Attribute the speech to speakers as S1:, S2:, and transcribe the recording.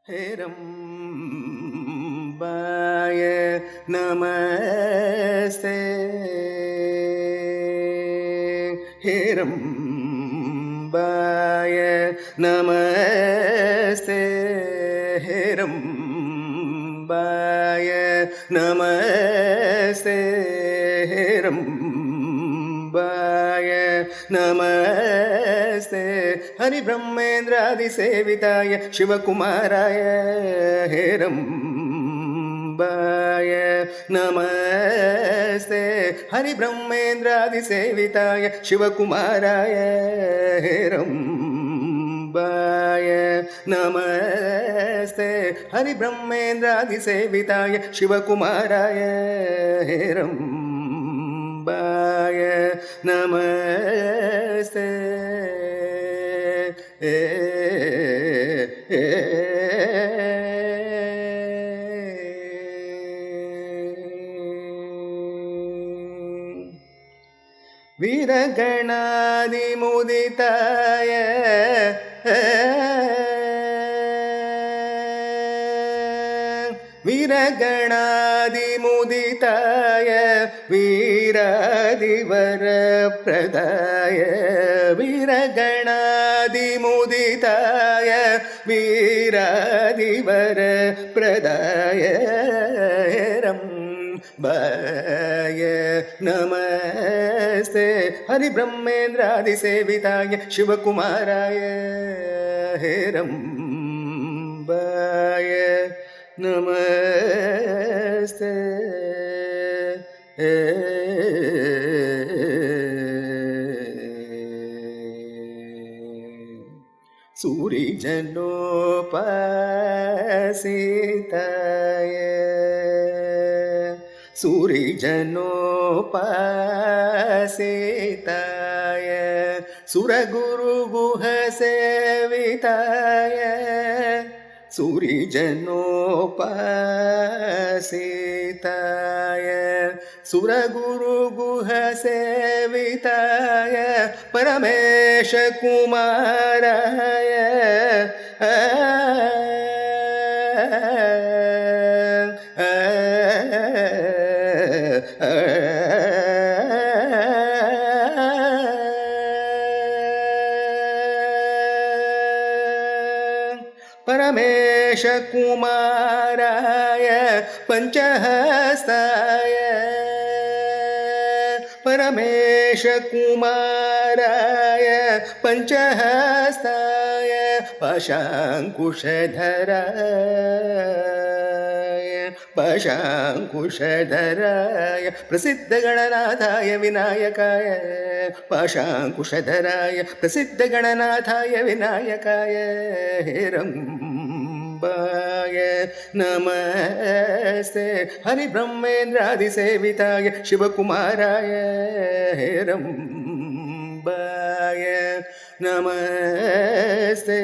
S1: हेरम्बाय नमस्ते हेरम्बाय नमस्ते हेरम्बाय नमस्ते हेरम्बाय नमस्ते हरिब्रह्मेन्द्रादिसेविताय शिवकुमाराय हेरम्बाय नमस्ते हरिब्रह्मेन्द्रादिसेविताय शिवकुमाराय हेरम्बाय नमस्ते हरिब्रह्मेन्द्रादिसेविताय शिवकुमाराय हेरम्बाय नमस्ते वीरगणादिमुदिताय वीरगणादिमुदिताय वीरादिवरप्रदाय वीरगणादिमुदिताय वीरादिवरप्रदाय रम्बाय नमस्ते हरिब्रह्मेन्द्रादिसेविताय शिवकुमाराय हेरम्बाय नमस्ते सूरिजनोपासिताय सूरिजनोपासिताय सुरगुरुगुहसेविताय सूरिजनोपासिताय सुरगुरुगुहसेविताय परमेशकुमाराय परमेशकुमाराय पञ्चहस्ताय परमेशकुमाराय पञ्चहस्ताय पाशाङ्कुशधराय प्रसिद्धगणनाथाय विनायकाय पाशाङ्कुशधराय प्रसिद्धगणनाथाय विनायकाय हेरम्बाय नमस्ते हरिब्रह्मेन्द्रादिसेविताय शिवकुमाराय हेरम्बाय नमस्ते